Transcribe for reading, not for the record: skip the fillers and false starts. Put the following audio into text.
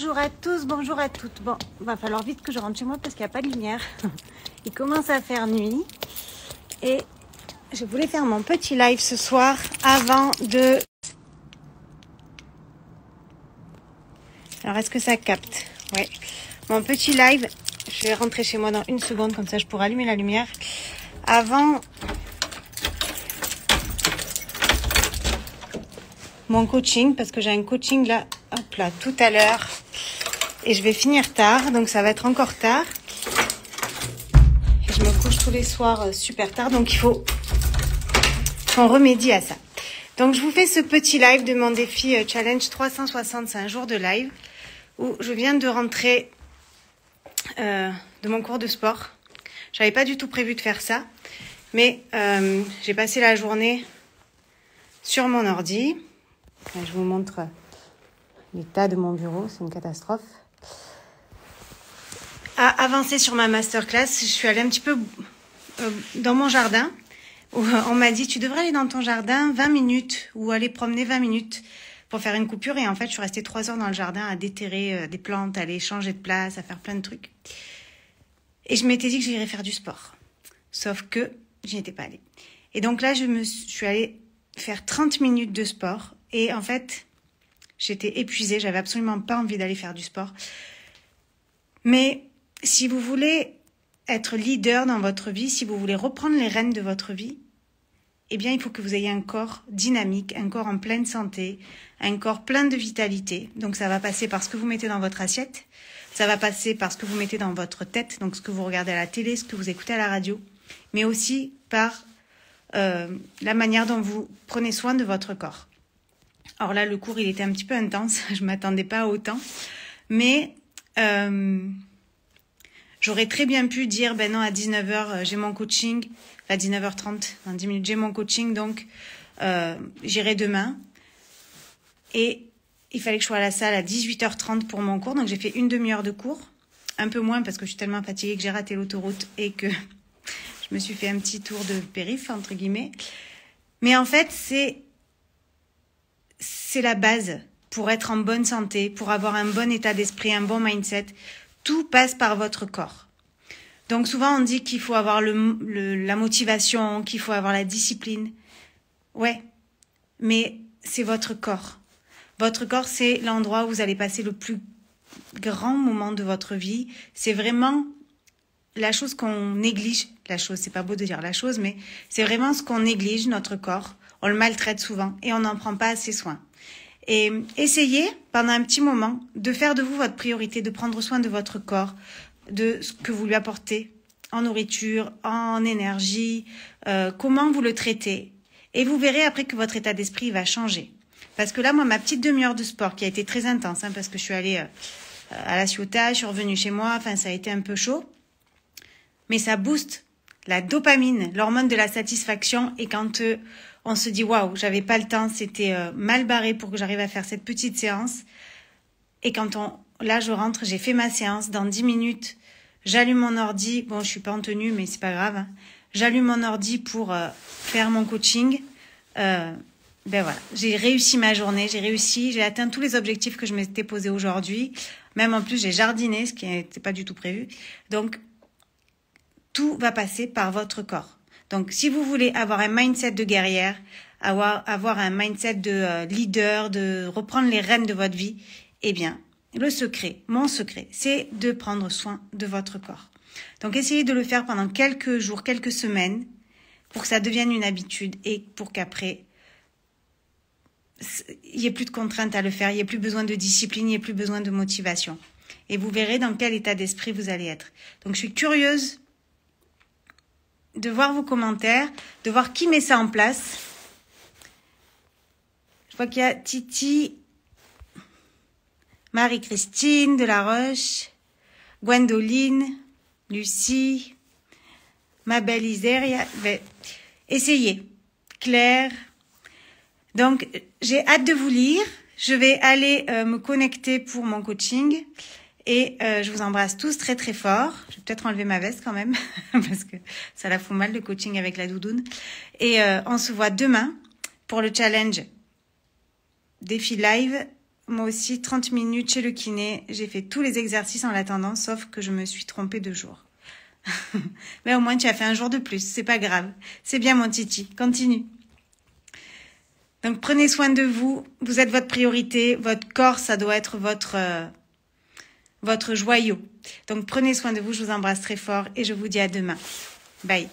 Bonjour à tous, bonjour à toutes. Bon, va falloir vite que je rentre chez moi parce qu'il n'y a pas de lumière. Il commence à faire nuit. Et je voulais faire mon petit live ce soir avant de... Alors, est-ce que ça capte? Ouais. Mon petit live, je vais rentrer chez moi dans une seconde, comme ça je pourrai allumer la lumière. Avant mon coaching, parce que j'ai un coaching là, hop là, tout à l'heure. Et je vais finir tard, donc ça va être encore tard. Et je me couche tous les soirs super tard, donc il faut qu'on remédie à ça. Donc je vous fais ce petit live de mon défi challenge 365 jours de live, où je viens de rentrer de mon cours de sport. J'avais pas du tout prévu de faire ça, mais j'ai passé la journée sur mon ordi. Là, je vous montre l'état de mon bureau, c'est une catastrophe. À avancer sur ma masterclass, je suis allée un petit peu dans mon jardin, où on m'a dit tu devrais aller dans ton jardin 20 minutes ou aller promener 20 minutes pour faire une coupure. Et en fait, je suis restée 3 heures dans le jardin à déterrer des plantes, à aller changer de place, à faire plein de trucs. Et je m'étais dit que j'irais faire du sport. Sauf que je n'y étais pas allée. Et donc là, je suis allée faire 30 minutes de sport. Et en fait, j'étais épuisée. J'avais absolument pas envie d'aller faire du sport. Mais si vous voulez être leader dans votre vie, si vous voulez reprendre les rênes de votre vie, eh bien, il faut que vous ayez un corps dynamique, un corps en pleine santé, un corps plein de vitalité. Donc, ça va passer par ce que vous mettez dans votre assiette. Ça va passer par ce que vous mettez dans votre tête, donc ce que vous regardez à la télé, ce que vous écoutez à la radio, mais aussi par la manière dont vous prenez soin de votre corps. Alors là, le cours, il était un petit peu intense. Je m'attendais pas à autant. Mais j'aurais très bien pu dire, ben non, à 19h, j'ai mon coaching. À 19h30, dans 10 minutes, j'ai mon coaching. Donc, j'irai demain. Et il fallait que je sois à la salle à 18h30 pour mon cours. Donc, j'ai fait une demi-heure de cours. Un peu moins parce que je suis tellement fatiguée que j'ai raté l'autoroute et que je me suis fait un petit tour de périph', entre guillemets. Mais en fait, c'est la base pour être en bonne santé, pour avoir un bon état d'esprit, un bon mindset. Tout passe par votre corps. Donc souvent on dit qu'il faut avoir la motivation, qu'il faut avoir la discipline. Ouais, mais c'est votre corps. Votre corps, c'est l'endroit où vous allez passer le plus grand moment de votre vie. C'est vraiment la chose qu'on néglige. La chose, c'est pas beau de dire la chose, mais c'est vraiment ce qu'on néglige, notre corps. On le maltraite souvent et on n'en prend pas assez soin. Et essayez, pendant un petit moment, de faire de vous votre priorité, de prendre soin de votre corps, de ce que vous lui apportez en nourriture, en énergie, comment vous le traitez. Et vous verrez après que votre état d'esprit va changer. Parce que là, moi, ma petite demi-heure de sport, qui a été très intense, parce que je suis allée à La Ciotat, je suis revenue chez moi, enfin, ça a été un peu chaud. Mais ça booste la dopamine, l'hormone de la satisfaction. Et quand on se dit, waouh, j'avais pas le temps, c'était mal barré pour que j'arrive à faire cette petite séance. Et là, je rentre, j'ai fait ma séance. Dans 10 minutes, j'allume mon ordi. Bon, je suis pas en tenue, mais c'est pas grave. Hein. J'allume mon ordi pour faire mon coaching. Ben voilà, j'ai réussi ma journée, j'ai atteint tous les objectifs que je m'étais posés aujourd'hui. Même en plus, j'ai jardiné, ce qui n'était pas du tout prévu. Donc, tout va passer par votre corps. Donc, si vous voulez avoir un mindset de guerrière, avoir un mindset de leader, de reprendre les rênes de votre vie, eh bien, mon secret, c'est de prendre soin de votre corps. Donc, essayez de le faire pendant quelques jours, quelques semaines, pour que ça devienne une habitude et pour qu'après, il n'y ait plus de contraintes à le faire, il n'y ait plus besoin de discipline, il n'y ait plus besoin de motivation. Et vous verrez dans quel état d'esprit vous allez être. Donc, je suis curieuse de voir vos commentaires, de voir qui met ça en place. Je vois qu'il y a Titi, Marie-Christine Delaroche, Gwendoline, Lucie, ma belle Iséria. Essayez. Claire. Donc, j'ai hâte de vous lire. Je vais aller me connecter pour mon coaching. Et je vous embrasse tous très très fort. Je vais peut-être enlever ma veste quand même, parce que ça la fout mal le coaching avec la doudoune. Et on se voit demain pour le challenge défi live moi aussi, 30 minutes chez le kiné. J'ai fait tous les exercices en l'attendant, sauf que je me suis trompée de jour. Mais au moins, tu as fait un jour de plus. C'est pas grave. C'est bien, mon Titi. Continue. Donc, prenez soin de vous. Vous êtes votre priorité. Votre corps, ça doit être votre joyau. Donc, prenez soin de vous. Je vous embrasse très fort et je vous dis à demain. Bye.